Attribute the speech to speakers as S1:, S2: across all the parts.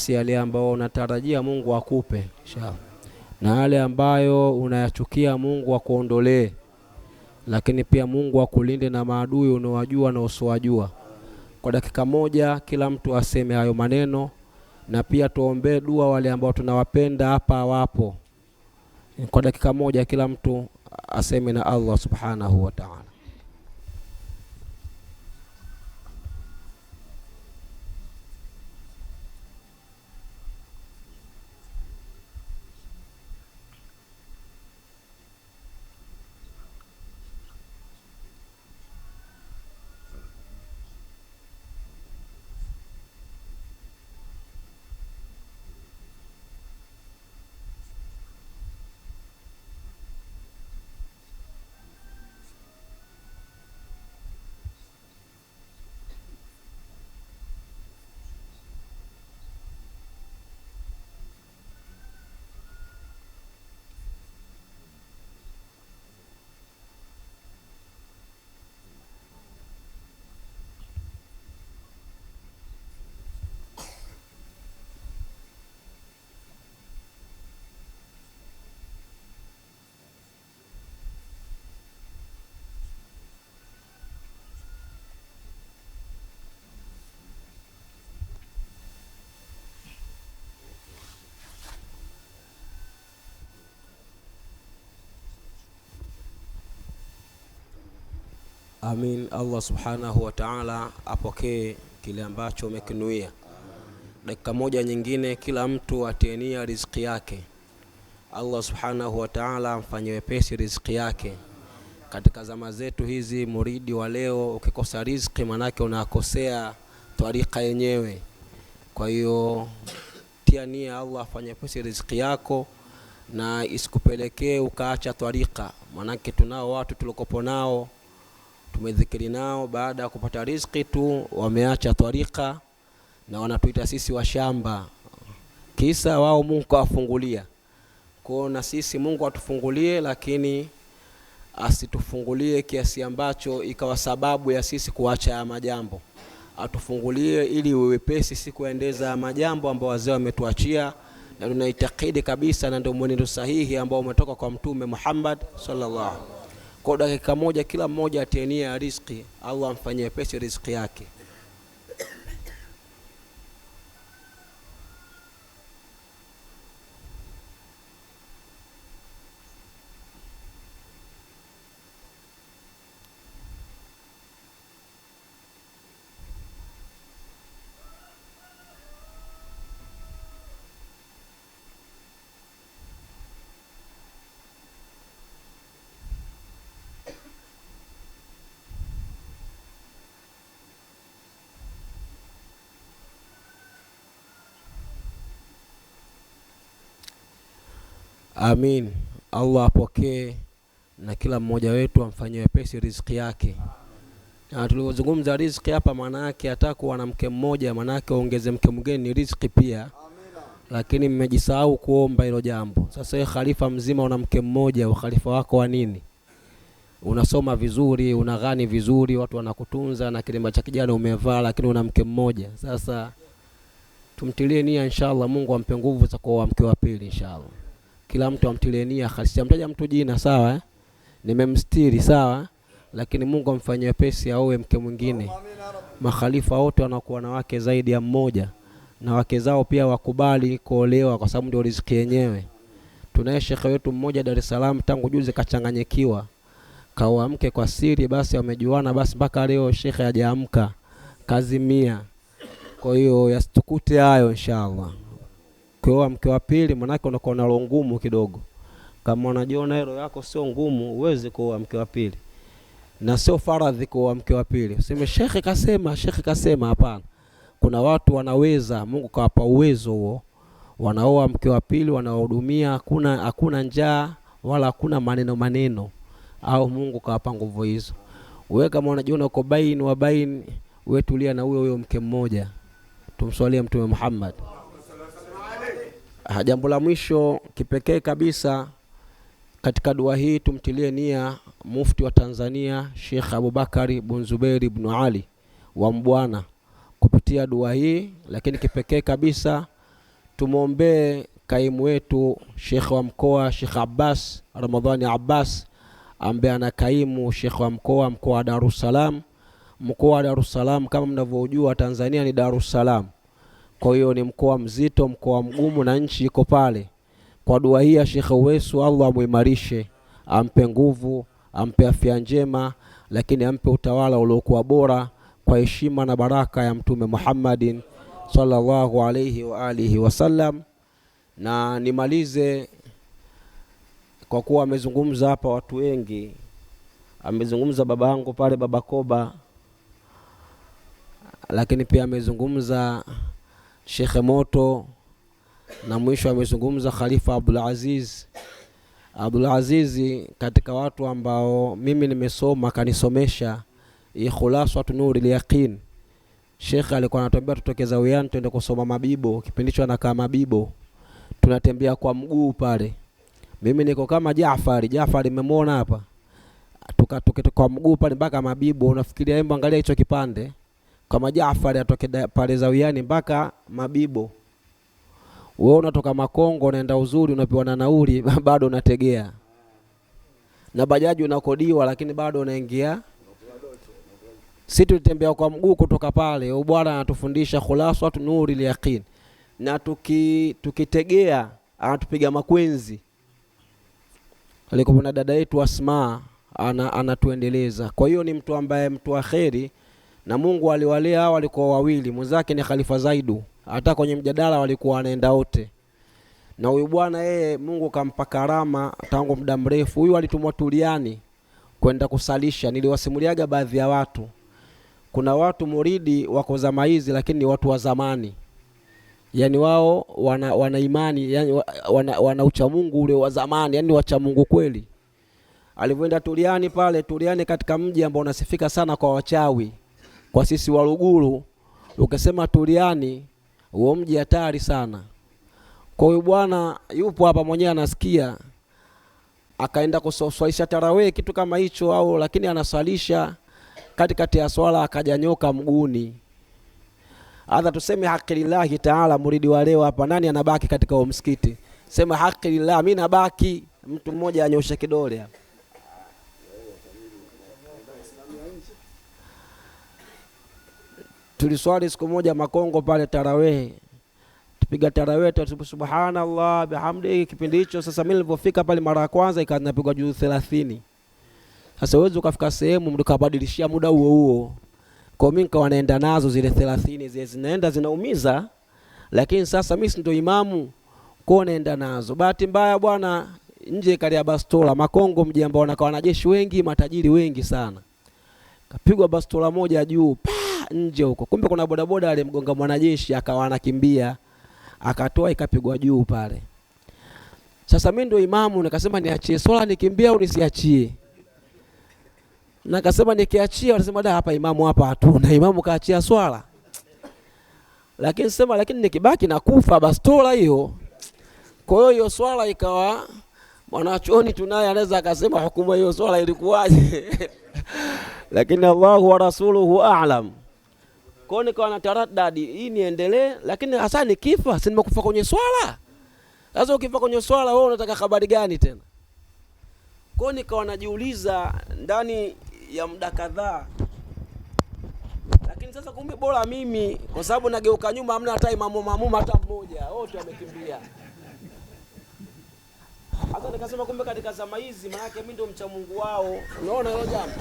S1: basi yale ambayo unatarajia Mungu akupe inshallah, na yale ambayo unayachukia Mungu akuondolee, lakini pia Mungu akulinde na maadui unaowajua na usiowajua. Kwa dakika moja kila mtu aseme hayo maneno, na pia tuombe dua wale ambao tunawapenda hapa wapo. Kwa dakika moja kila mtu aseme na Allah subhanahu wa ta'ala. Amin. Allah subhanahu wa ta'ala apokee kile ambacho umekinuia. Dakika moja nyingine kila mtu atenia riziki yake. Allah subhanahu wa ta'ala amfanyie wepesi riziki yake. Katika zama zetu hizi, muridi wa leo ukikosa riziki manake unakosea tariqa yenyewe. Kwa hiyo tia nia Allah afanye wepesi riziki yako na isikupelekee ukaacha tariqa. Manake tunao watu tulikopo nao, tumedhikiri nao, baada ya kupata riziki tu wameacha tariqa na wanatuita sisi wa shamba, kisa wao Mungu afungulia. Kwa na sisi Mungu atufungulie, lakini asitufungulie kiasi ambacho ikawa sababu ya sisi kuacha majambo. Atufungulie ili wepesi siku kuendeza majambo ambao wazee wametuachia, na tunaitakidi kabisa na ndio mwenendo sahihi ambao umetoka kwa Mtume Muhammad sallallahu. Kwa dakika moja kila mmoja atenia riziki, Allah amfanyie wepesi riziki yake. Amin. Allah apokee na kila mmoja wetu amfanyie wepesi riziki yake. Na tulizungumza riziki hapa, maana yake atakuwa na mke mmoja, maana yake ongeze mke mwingine ni riziki pia. Amina. Lakini mmejisahau kuomba hilo jambo. Sasa wewe khalifa mzima una mke mmoja, ukhalifa wako wa nini? Unasoma vizuri, unaghani vizuri, watu wanakutunza na kilemba cha kijana umevaa, lakini una mke mmoja. Sasa tumtilie nia inshallah, Mungu ampe nguvu za kuoa mke wa pili inshallah. Kila mtu amtilie nia, mtaja mtu jina sawa, nimemstiri sawa, lakini Mungu amfanyie pesi aoe mke mwingine. Makhalifa wote wanakuwa na wake zaidi ya mmoja, na wake zao pia wakubali kuolewa kwa sababu ndio riziki yenyewe. Tunaye shekhe wetu mmoja Dar es Salaam, tangu juzi kachanganyikiwa, kaoa mke kwa siri, basi wamejuana, basi mpaka leo shekhe hajaamka kazimia. Kwa hiyo yasitukute hayo inshallah. Kwa mke wa pili manake unakuwa na roho ngumu kidogo. Kama unajiona hilo yako sio ngumu, uweze kuoa mke wa pili. Na sio faradhi kuoa mke wa pili. Useme shekhe kasema, hapana. Kuna watu wanaweza, Mungu kawapa uwezo huo, wanaoa mke wa pili, wanahudumia, hakuna njaa wala hakuna maneno, au Mungu kawapa nguvu hizo. Wewe kama unajiona uko baini wa baini, wewe tulia na huyo mke mmoja. Tumswalie Mtume Muhammad. Jambo la mwisho kipekee kabisa katika dua hii, tumtilie nia mufti wa Tanzania Sheikh Abubakari bin Zubairi ibn Ali wa Mbwana kupitia dua hii. Lakini kipekee kabisa tumuombe kaimu wetu Sheikh wa mkoa Sheikh Abbas Ramadhani Abbas, ambaye ana kaimu Sheikh wa mkoa wa Dar es Salaam. Mkoa wa Dar es Salaam kama mnavyojua Tanzania ni Dar es Salaam. Kwa hiyo ni mkoa mzito, mkoa mgumu, na nchi iko pale. Kwa dua hii ya Sheikh Uwesu, Allah muimarishe, ampe nguvu, ampe afya njema, lakini ampe utawala uliokuwa bora kwa heshima na baraka ya Mtume Muhammadin sallallahu alayhi wa alihi wasallam. Na nimalize kwa kuwa amezungumza hapa watu wengi. Amezungumza baba yangu pale, Baba Koba, lakini pia amezungumza Sheikh Moto, na mwisho amezungumza Khalifa Abdul Aziz. Abdul Aziz katika watu ambao mimi nimesoma, kanisomesha Ikhlasu Nurul Yaqin. Sheikh alikuwa anatuambia tutoke Zawiani twende kusoma Mabibo. Kipindi hicho anakaa Mabibo, tunatembea kwa mguu pale. Mimi niko kama Jaafari nimemwona hapa. Tukatoka kwa mguu pale mpaka Mabibo. Unafikiria hebu angalia hicho kipande. Kama Jaafari atoke pale Zawiani mpaka Mabibo. Wewe unatoka Makongo unaenda Uzuri, unapewa na nauli bado unategea. Na bajaji unakodiwa lakini bado unaingia. Sisi tulitembea kwa mguu kutoka pale. Bwana anatufundisha Khulasu Nurul Yaqin. Na tukitegea anatupiga makwenzi. Alikuwa na dada yetu Asma anatuendeleza. Kwa hiyo ni mtu ambaye mtu wa kheri, na Mungu aliwalea hao walikuwa wawili. Mwenzake ni Khalifa Zaidu. Hata kwenye mjadala walikuwa wanaenda wote. Na huyu bwana yeye Mungu kampa karama tangu muda mrefu. Huyu alitumwa Tuliani kwenda kusalisha. Niliwasimuliaga baadhi ya watu. Kuna watu muridi wako zama hizi lakini ni watu wa zamani. Yani wao wana imani, yani wana ucha Mungu ule wa zamani, yani wacha Mungu kweli. Alivyoenda Tuliani pale, Tuliani katika mji ambao unasifika sana kwa wachawi. Kwa sisi Waluguru, ukisema Tuliani, huo mji hatari sana. Kwa hiyo bwana yupo hapa mwenyewe anasikia. Akaenda kuswalisha tarawih kitu kama hicho au, lakini anaswalisha katikati ya swala akajanyoka mguuni. Hata tuseme haki lillahi taala, muridi wa leo hapa nani anabaki katika huo msikiti? Sema haki lillahi, mimi nabaki. Mtu mmoja anyoshe kidole hapa. Tuliswali siku moja Makongo pale tarawih. Tupiga tarawih subhanallah bihamdihi. Kipindi hicho sasa mimi nilipofika pale mara ya kwanza ikanapigwa juu 30. Sasa wewe ukafika sehemu mlikabadilishia muda huo. Kwa mimi nikawa naenda nazo zile 30 zile zinaenda zinaumiza, lakini sasa mimi ndio imamu kwa naenda nazo. Bahati mbaya bwana nje kali ya bastola Makongo, mji ambao unakaa wanajeshi wengi, matajiri wengi sana. Kapigwa bastola moja juu nje huko. Kumbe kuna bodaboda alimgonga mwanajeshi akawa anakimbia. Akatoa ikapigwa juu pale. Sasa mimi ndio imamu nikasema niachie swala nikimbia au nisiachie. Na akasema nikiachia wanasema da hapa imamu hapa hatuna. Imamu kaachia swala. Lakini nikibaki na kufa bastola hiyo. Kwa hiyo swala ikawa mwanachuoni tunaye anaweza akasema hukumu hiyo swala ilikuwaje. Lakini Allahu wa rasuluhu a'lam. Kwa nikawa na taraddadi hii niendelee, lakini hasa nikifa si nimekufa kwenye swala. Sasa ukifa kwenye swala wewe unataka habari gani tena? Kwa nikawa najiuliza ndani ya muda kadhaa. Lakini sasa kumbe bora mimi kwa sababu nageuka nyuma hamna hata imamu hata mmoja, wote wamekimbia. Hata nikasema kumbe katika zama hizi maana yake mimi ndio mcha Mungu wao. Unaona hilo jambo?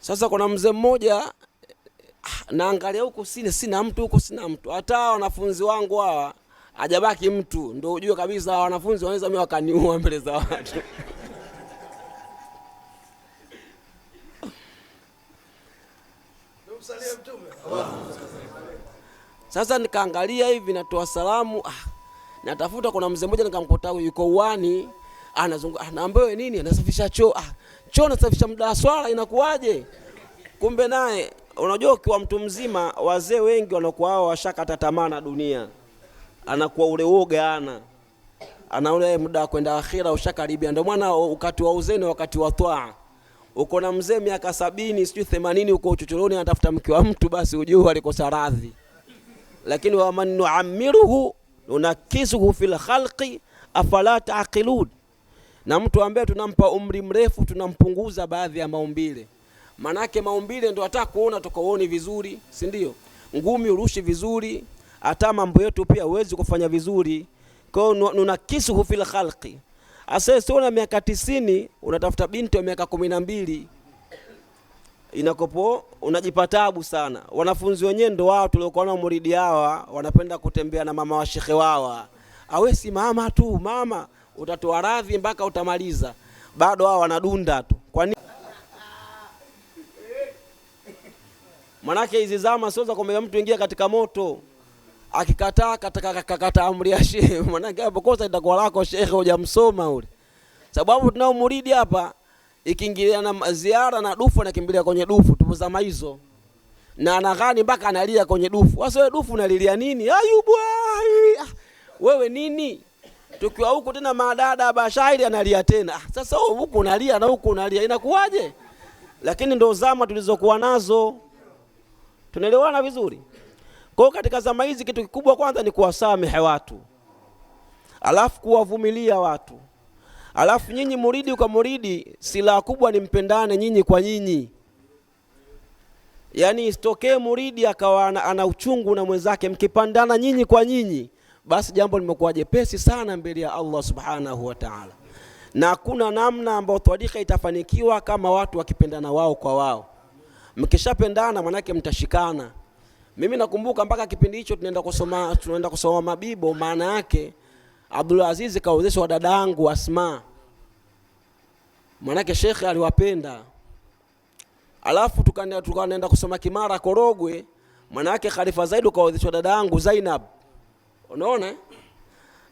S1: Sasa kuna mzee mmoja naangalia huko sina mtu. Hata wanafunzi wangu hawa hajabaki mtu. Ndio ujue kabisa wanafunzi wanaweza mimi wakaniua mbele za watu. Tumsalie Mtume. Sasa nikaangalia hivi natoa salamu. Natafuta kuna mzee mmoja nikamkuta yuko uani anazunguka. Anaambia wewe nini? Anasafisha choo. Choo nasafisha muda swala inakuaje? Kumbe naye unajua kwa mtu mzima wazee wengi wanakuwa hao washakata tamaa na dunia. Anakuwa ule woga ana ule muda kwenda akhira ushakaribia. Ndio maana wakati wa uzeni wakati wa toa. uko na mzee miaka 70 sijui 80 uko uchochoroni anatafuta mke wa mtu, basi ujue alikosa radhi. Lakini wa man nu'ammiruhu nunakisuhu fil khalqi afala taqilun, na mtu ambaye tunampa umri mrefu tunampunguza baadhi ya maumbile. Manake maumbile ndio hata kuona tukaoni vizuri, si ndio? Ngumi urushi vizuri, hata mambo yetu pia uwezi kufanya vizuri. Kwa hiyo nunakisuhu fil khalqi. Asa sio na miaka 90 unatafuta binti wa miaka 12, inakopo unajipatabu sana. Wanafunzi wenyewe ndio wao tuliokuwa na muridi hawa wanapenda kutembea na mama wa shekhe wao. Awe si mama tu, mama utatoa radhi mpaka utamaliza, bado hao wanadunda tu. Kwa nini? Manake hizi zama sio za kumwambia mtu ingia katika moto, akikataa kata amri ya shehe. Manake hapo kosa itakuwa lako shehe, hujamsoma ule. Sababu tunao muridi hapa ikiingilia na ziara na dufu na kimbilia kwenye dufu, tupo zama hizo. Na anagani mpaka analia kwenye dufu. Sasa wewe dufu unalilia nini? Ayubu wewe nini? Tukiwa huko tena madada bashairi analia tena. Sasa huko unalia na huko unalia, inakuwaje? Lakini ndio zama tulizokuwa nazo. Tunaelewana vizuri? Kwa katika zama hizi kitu kikubwa kwanza ni kuwasamehe watu, alafu kuwavumilia watu. Alafu nyinyi muridi kwa muridi, silaha kubwa ni mpendane nyinyi kwa nyinyi. Yani isitokee muridi akawa ana uchungu na mwenzake, mkipandana nyinyi kwa nyinyi, basi jambo limekuwa jepesi sana mbele ya Allah subhanahu wa ta'ala. Na hakuna namna ambayo twadika itafanikiwa kama watu wakipendana wao kwa wao. Mkishapendana manake mtashikana. Mimi nakumbuka mpaka kipindi hicho tunaenda kusoma mabibo, maana yake Abdul Aziz kaozeshwa dada yangu Asma. Manake shekhe aliwapenda. Alafu tukaenda kusoma Kimara Korogwe, manake Khalifa Zaid kaozeshwa dada yangu Zainab. Unaona?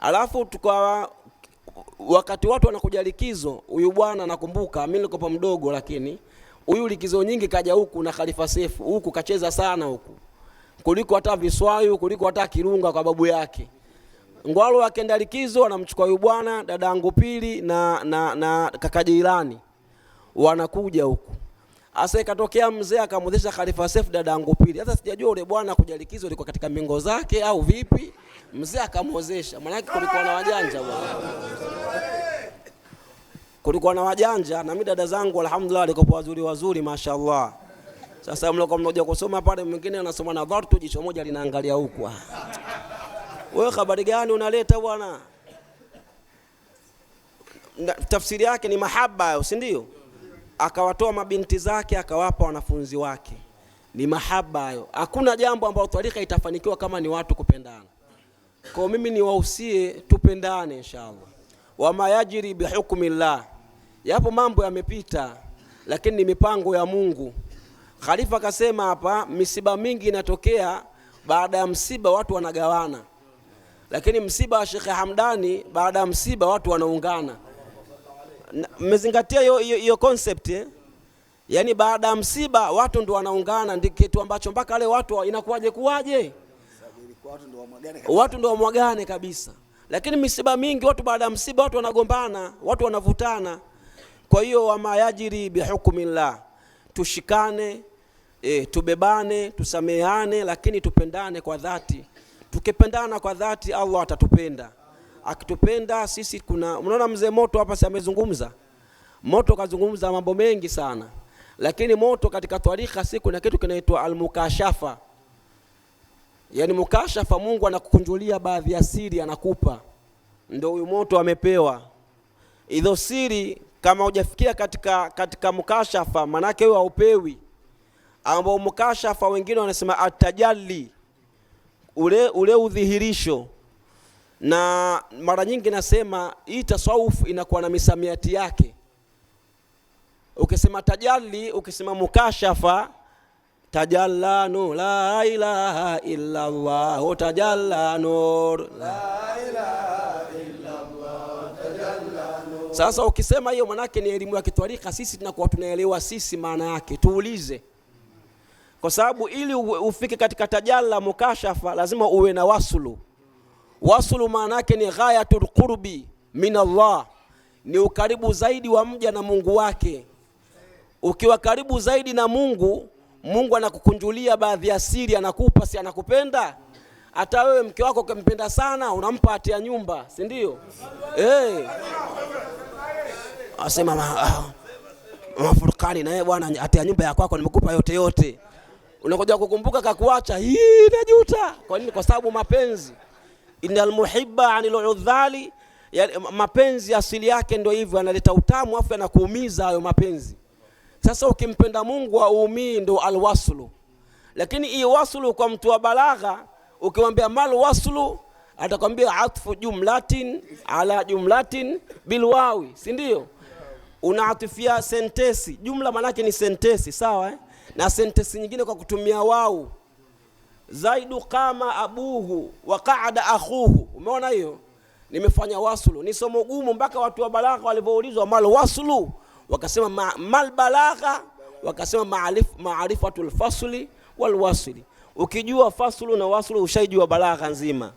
S1: Alafu wakati watu wanakuja likizo, huyu bwana nakumbuka mimi nilikuwa mdogo, lakini huyu likizo nyingi kaja huku na Khalifa Sefu, huku kacheza sana huku. Kuliko hata Viswayu, kuliko hata Kirunga kwa babu yake. Ngwalo akaenda likizo, anamchukua huyu bwana, dada yangu Pili na kaka Jilani. Wanakuja huku. Asa ikatokea mzee akamwozesha Khalifa Sefu dada yangu Pili. Hata sijajua yule bwana kuja likizo alikuwa katika mingo zake au vipi. Mzee akamwozesha. Maana yake kulikuwa na wajanja bwana. Kulikuwa na wajanja, na mimi dada zangu alhamdulillah walikuwa wazuri mashaallah. Sasa mlikuwa mmoja kusoma pale, mwingine anasoma na dhartu, jicho moja linaangalia huku. Wewe habari gani unaleta bwana? Tafsiri yake ni mahaba, si ndio? Akawatoa mabinti zake akawapa wanafunzi wake. Ni mahaba hayo. Hakuna jambo ambalo twarika itafanikiwa kama ni watu kupendana. Kwa mimi niwahusie tupendane inshallah. Wama yajri bihukmillah. Yapo mambo yamepita, lakini ni mipango ya Mungu. Khalifa akasema hapa misiba mingi inatokea, baada ya msiba watu wanagawana. Lakini msiba wa Sheikh Hamdani, baada ya msiba watu wanaungana. Mmezingatia hiyo concept eh? Yaani baada ya msiba watu ndio wanaungana, ndio kitu ambacho mpaka wale watu inakuwaje kuwaje? Watu ndio wamwagane kabisa. Lakini misiba mingi watu baada ya msiba watu wanagombana, watu wanavutana. Kwa hiyo wama yajiri bihukmillah, tushikane, tubebane, tusameheane, lakini tupendane kwa dhati. Tukipendana kwa dhati Allah atatupenda. Akitupenda sisi unaona mzee Moto hapa si amezungumza. Moto kazungumza mambo mengi sana. Lakini Moto katika twarika kuna kitu kinaitwa al-mukashafa. Yaani mukashafa, Mungu anakukunjulia baadhi ya siri anakupa. Ndio huyu Moto amepewa. Hizo siri kama hujafikia katika mukashafa, manake wewe haupewi. Ambao mukashafa wengine wanasema atajalli, ule udhihirisho. Na mara nyingi nasema hii tasawuf inakuwa na misamiati yake. Ukisema tajalli, ukisema mukashafa, tajalla nur la ilaha illa Allah, tajalla nur la ilaha illa Allah, tajalla nur. Sasa ukisema hiyo manake ni elimu ya kitwarika, sisi tunakuwa tunaelewa sisi maana yake. Tuulize. Kwa sababu ili ufike katika tajalla mukashafa lazima uwe na wasulu. Wasulu maana yake ni ghayatul qurbi min Allah, ni ukaribu zaidi wa mja na Mungu wake. Ukiwa karibu zaidi na Mungu, Mungu anakukunjulia baadhi ya siri, anakupa, si anakupenda. Hata wewe mke wako ukimpenda sana unampa hati ya nyumba, si ndio? Asema Furqani, na yeye bwana hati ya nyumba ya kwako nimekupa yote. Unakuja kukumbuka kakuacha, hii najuta. Kwa nini? Kwa sababu mapenzi, innal muhibba anil udhali, mapenzi asili yake ndio hivyo, analeta utamu afu anakuumiza hayo mapenzi. Sasa ukimpenda Mungu auumii, ndio alwaslu. Lakini hii waslu kwa mtu wa balagha, ukimwambia mal waslu, atakwambia atfu jumlatin ala jumlatin bilwawi, si ndio? Unaatifia sentesi, jumla manake ni sentesi, sawa na sentesi nyingine kwa kutumia wau. Zaidu qama abuhu wa qa'ada akhuhu. Umeona hiyo? Nimefanya waslu. Ni somo gumu mpaka watu wa balagha walipoulizwa mal waslu, wakasema mal balagha, wakasema maarifatul fasli wal wasli. Ukijua faslu na waslu ushaijua balagha nzima.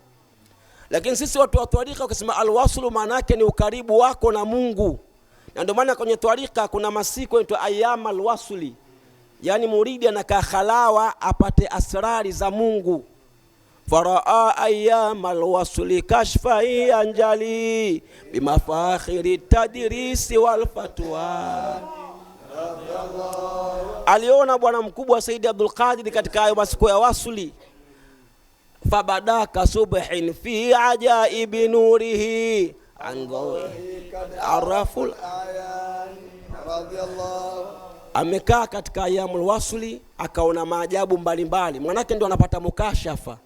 S1: Lakini sisi watu wa twarika wakasema al waslu maana yake ni ukaribu wako na Mungu. Na ndio maana kwenye twarika kuna masiku yanaitwa ayyamal wasli. Yani muridi anakaa khalawa apate asrari za Mungu. Faraa ayyamal wasli kashfa anjali bimafakhiri tadrisi wal fatwa. Aliona bwana mkubwa Said Abdul Qadir katika hayo masiku ya wasli. Fabadaka subhin fi ajaibi nurihi angawi araful ayan radiyallahu. Amekaa katika ayyamul wasli akaona maajabu mbalimbali. Mwanake ndio anapata mukashafa,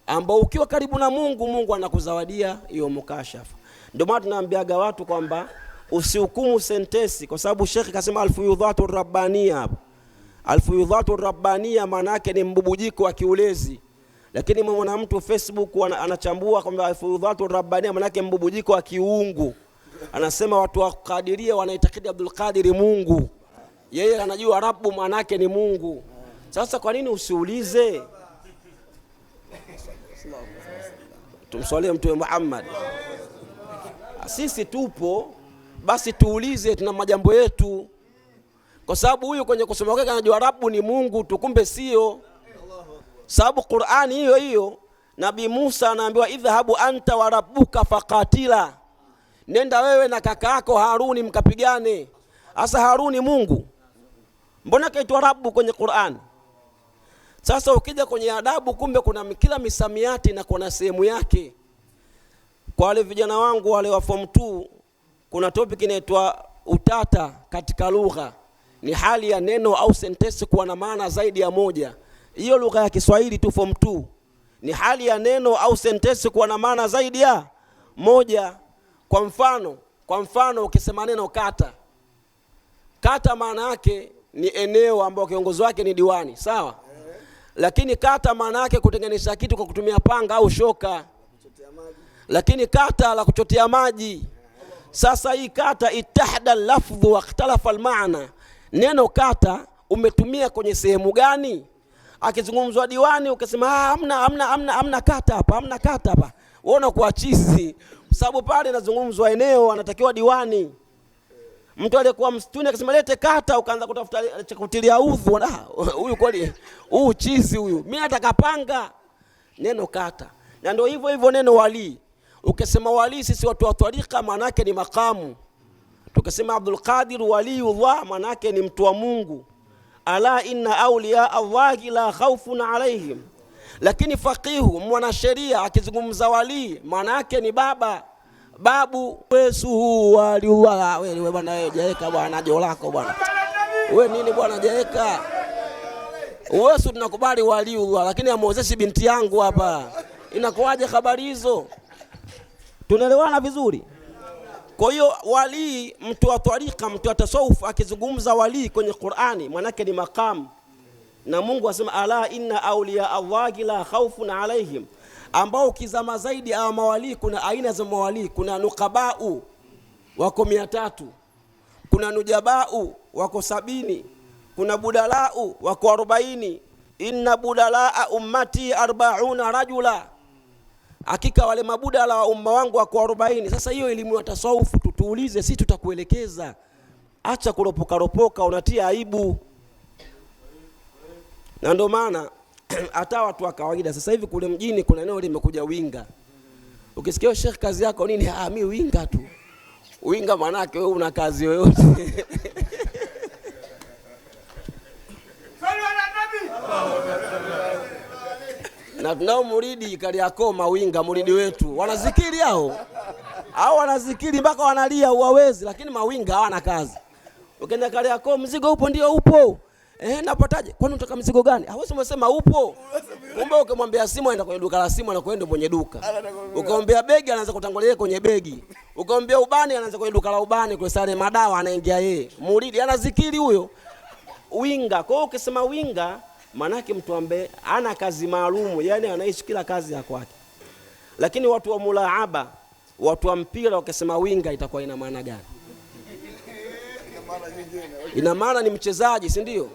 S1: ambao ukiwa karibu na Mungu, Mungu anakuzawadia hiyo mukashafa. Ndio maana tunaambiaga watu kwamba usihukumu sentesi, kwa sababu Sheikh kasema alfuyudhatu rabbania. Alfuyudhatu rabbania maana yake ni mbubujiko wa kiulezi. Lakini mwana mtu Facebook anachambua kwamba alfuyudhatu rabbania maana yake mbubujiko wa kiungu. Anasema watu wa Qadiria wanaitakidi Abdul Qadir Mungu. Yeye anajua Rabbu maana yake ni Mungu. Sasa kwa nini usiulize? Tumswalie Mtume Muhammad. Sisi tupo, basi tuulize, tuna majambo yetu. Kwa sababu huyu kwenye kusoma kwake anajua Rabbu ni Mungu, tukumbe sio. Sababu Qur'ani hiyo Nabii Musa anaambiwa idhahabu anta wa rabbuka faqatila. Nenda wewe na kaka yako Haruni mkapigane. Asa Haruni Mungu? Mbona kaitwa Rabbu kwenye Qur'an? Sasa ukija kwenye adabu, kumbe kuna kila misamiati na kuna sehemu yake. Kwa wale vijana wangu wale wa form 2, kuna topic inaitwa utata katika lugha. Ni hali ya neno au sentensi kuwa na maana zaidi ya moja. Hiyo lugha ya Kiswahili tu form 2. Ni hali ya neno au sentensi kuwa na maana zaidi ya moja. Kwa mfano ukisema neno kata. Kata maana yake ni eneo ambao kiongozi wake ni diwani, sawa? Lakini kata maana yake kutenganisha kitu kwa kutumia panga au shoka. Lakini kata la kuchotea maji. Sasa hii kata itahda lafdhu wa ikhtalafa almaana. Neno kata umetumia kwenye sehemu gani? Akizungumzwa diwani ukasema hamna kata hapa, hamna kata hapa. Unaona kwa chizi. Sababu pale nazungumzwa eneo anatakiwa diwani. Mtu aliyekuwa msituni akasema lete kata, ukaanza kutafuta cha kutilia udhu. Huyu kweli chizi huyu. Mimi nataka panga. Neno kata. Na ndio hivyo neno wali. Ukisema wali, sisi watu wa twarika maana yake ni makamu. Tukisema Abdul Qadir waliullah maana yake ni mtu wa Mungu. Ala inna awliya Allahi la khawfun alaihim. Lakini faqihu mwanasheria akizungumza wali maana yake ni babu. Wesu waliullah. Wewe bwana, wewe jaeka bwana, jo lako bwana. Wewe nini bwana jaeka? Wesu tunakubali waliullah, lakini amuozeshi binti yangu hapa. Inakuaje habari hizo? Tunaelewana vizuri? Kwa hiyo wali, mtu wa twarika, mtu wa tasawuf akizungumza wali kwenye Qur'ani maana yake ni maqam. Na Mungu asema ala inna awliya Allahi la khawfun alaihim. Ambao kizama zaidi au mawali, kuna aina za mawali. Kuna nukabau wako 300, kuna nujabau wako 70, kuna budalau wako 40. Inna budalaa ummati 40 rajula. Hakika wale mabudala wa umma wangu wako 40. Sasa hiyo elimu ya tasawuf tuulize, sisi tutakuelekeza. acha kuropoka ropoka, unatia aibu. Na ndio maana hata watu wa kawaida sasa hivi kule mjini kuna eneo limekuja winga. Ukisikia Sheikh kazi yako nini? Mimi winga tu. Winga maana yake wewe una kazi yoyote. Na tunao muridi Kariakoo mawinga, muridi wetu wanazikiri hao wanazikiri mpaka wanalia uwawezi, lakini mawinga hawana kazi. Ukienda Kariakoo mzigo upo, ndio upo. Napataje? Kwani unataka mzigo gani? Hawezi umesema upo. Kumbe ukimwambia simu aenda kwenye duka la simu na kwenda kwenye duka. Ukamwambia begi anaanza kutangulia kwenye begi. Ukamwambia ubani anaanza kwenye duka la ubani kwa sare madawa anaingia yeye. Muridi anazikiri huyo. Winga. Kwa hiyo ukisema winga maana yake mtu ambaye ana kazi maalum, yani anaishi kila kazi ya kwake. Lakini watu wa mulaaba, watu wa mpira wakisema winga itakuwa ina maana gani? Ina maana ni mchezaji, si ndio?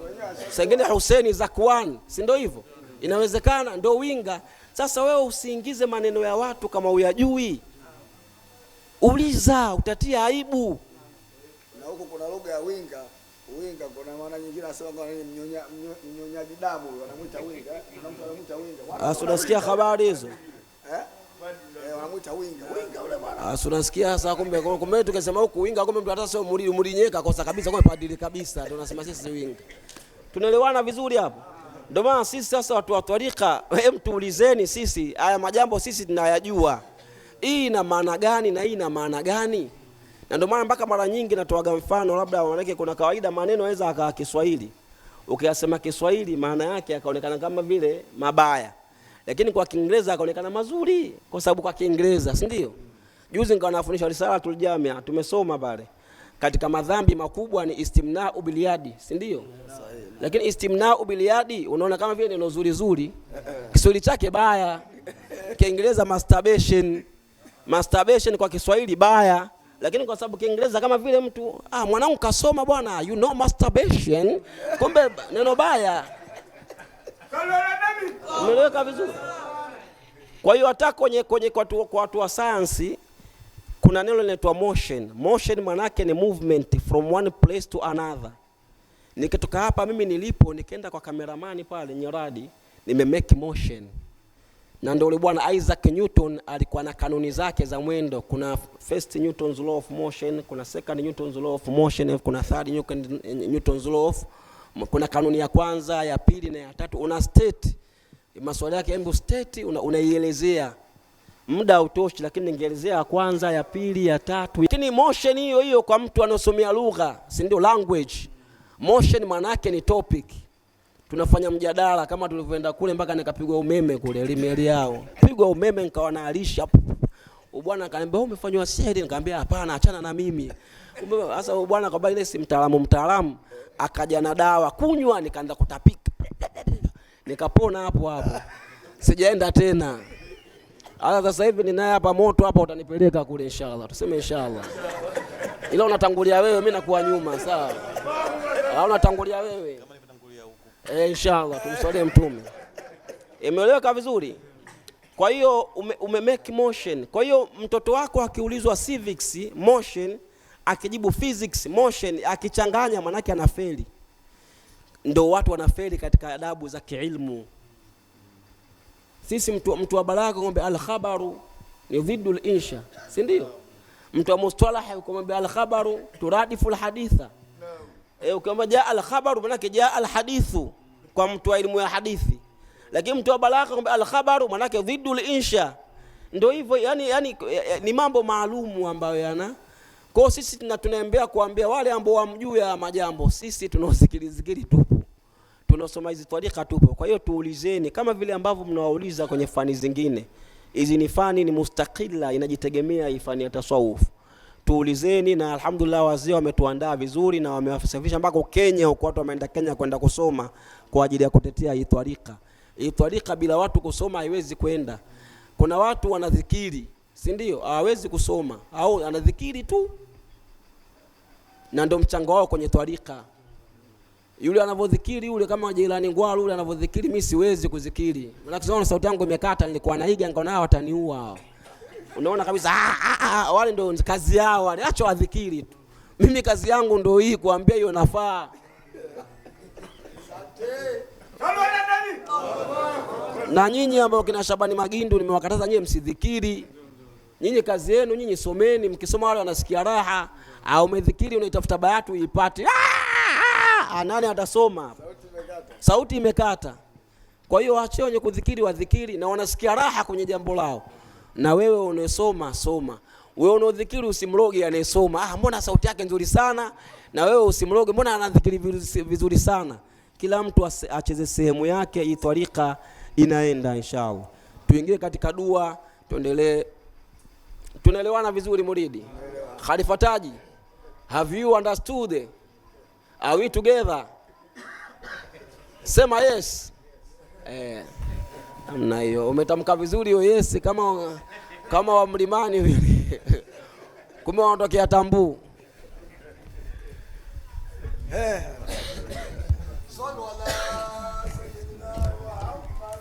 S1: Sengine Hussein Zakwan, si ndio hivyo? Inawezekana ndio winga. Sasa wewe usiingize maneno ya watu kama uyajui. Uliza, utatia aibu.
S2: Na huko kuna lugha ya winga. Winga kuna maana nyingine anasema kwa mnyonyaji damu, wanamuita winga. Wanamuita winga.
S1: Unasikia habari hizo?
S2: Wanamuita winga. Winga ule bwana.
S1: Unasikia sasa, kumbe tukisema huku winga, kumbe mtu hata sio murinyeka kosa kabisa, kwa padili kabisa. Tunasema sisi winga. Tunaelewana vizuri hapo? Ndio maana sisi sasa watu wa tarika, tuulizeni sisi haya majambo sisi tunayajua. Hii ina maana gani na hii ina maana gani? Na ndio maana mpaka mara nyingi natoaga mfano, labda wanawake kuna kawaida maneno yaweza akawa Kiswahili. Ukiyasema Kiswahili maana yake yakaonekana kama vile mabaya. Lakini kwa Kiingereza yakaonekana mazuri kwa sababu kwa Kiingereza, si ndio? Juzi nikawa nafundisha risalatul jamia, tumesoma pale. Katika madhambi makubwa ni istimna'u biliyadi, si ndio? Lakini istimna'u biliyadi unaona kama vile neno zuri zuri. Kiswahili chake baya. Kiingereza masturbation. Masturbation kwa Kiswahili baya. Lakini kwa sababu Kiingereza kama vile mtu mwanangu kasoma bwana, you know masturbation, kumbe neno baya. Umeeleweka vizuri? Kwa hiyo hata kwenye kwa watu wa science kuna neno linaloitwa motion. Motion maana yake ni movement from one place to another. Nikitoka hapa mimi nilipo nikaenda kwa kameramani pale Nyeradi, make motion. Na ndio yule bwana Isaac Newton alikuwa na kanuni zake za mwendo. Kuna first Newton's law of motion, kuna second Newton's law of motion, kuna third Newton's law of, kuna kanuni ya kwanza, ya pili na ya tatu. Una state maswali yake, hebu state unaielezea. Muda utoshi, lakini ningeelezea ya kwanza, ya pili, ya tatu. Lakini motion hiyo kwa mtu anosomea lugha, si ndio language. Motion maana yake ni topic. Tunafanya mjadala kama tulivyoenda kule mpaka nikapigwa umeme kule limeli yao. Pigwa umeme nikawa naalisha. Bwana akaniambia umefanywa sihiri, nikamwambia hapana, achana na mimi. Sasa bwana akabali ile si mtaalamu, akaja na dawa kunywa, nikaanza kutapika. Nikapona hapo. Sijaenda tena. Sasa hivi ninaye hapa moto hapa, utanipeleka kule inshallah. Tuseme inshallah. Ila unatangulia wewe, mimi nakuwa nyuma, sawa? Unatangulia wewe. Inshallah tumsalie mtume. Imeeleweka vizuri? Kwa hiyo make motion. Kwa hiyo mtoto wako akiulizwa civics motion, akijibu physics motion, akichanganya maana yake anafeli. Ndio watu wanafeli katika adabu za kiilmu. Sisi mtu wa balagha ngombe al-khabaru ni dhidul insha, si ndio? Mtu wa mustalah ngombe al-khabaru turadifu al-haditha. Ukiamba jaa al-khabaru maana yake jaa al-hadithu kwa mtu wa elimu ya hadithi. Lakini mtu wa balagha ngombe al-khabaru maana yake dhidul insha. Ndio hivyo, yani ni mambo maalumu ambayo yana. Kwa sisi tunaambia kuambia wale ambao wamjui ya majambo, sisi tunaosikilizikiri tupo. Tunasoma hizi tarika tupo. Kwa hiyo tuulizeni kama vile ambavyo mnawauliza kwenye fani zingine. Hizi ni fani ni mustakila, inajitegemea hii fani ya tasawuf. Tuulizeni, na alhamdulillah wazee wametuandaa vizuri na wamewasafisha mpaka Kenya, huko watu wameenda Kenya kwenda kusoma kwa ajili ya kutetea hii tarika. Hii tarika bila watu kusoma haiwezi kwenda. Kuna watu wanadhikiri, si ndio? Hawezi kusoma au anadhikiri tu. Na ndio mchango wao kwenye tarika. Yule anavodhikiri yule kama Jilani Ngwalu yule anavodhikiri, mimi siwezi kuzikiri. Maana kishaona sauti yangu imekata, nilikuwa naiga nikaona wataniua hao. Unaona kabisa wale ndio kazi yao wale, acha wadhikiri tu. Mimi kazi yangu ndio hii kuambia hiyo nafaa. Na nyinyi ambao kina Shabani Magindu nimewakataza nyinyi msidhikiri. Nyinyi kazi yenu nyinyi someni, mkisoma wale wanasikia raha. Au umedhikiri unaitafuta bayatu uipate. Nani atasoma? Sauti imekata. Kwa hiyo waachie wenye kudhikiri wadhikiri na wanasikia raha kwenye jambo lao. Na wewe unesoma soma. Wewe unaodhikiri usimroge anayesoma. Mbona sauti yake nzuri sana? Na wewe usimroge, mbona anadhikiri vizuri sana? Kila mtu acheze sehemu yake, hii tariqa inaenda inshallah. Tuingie katika dua, tuendelee. Tunaelewana vizuri muridi? Khalifa Taji, have you understood? Are we together? Sema yes. Namna hiyo. Umetamka vizuri hiyo yes kama wa mlimani vile. Kumbe wanatokea Tambu.
S2: Sallu ala sayyidina Muhammad.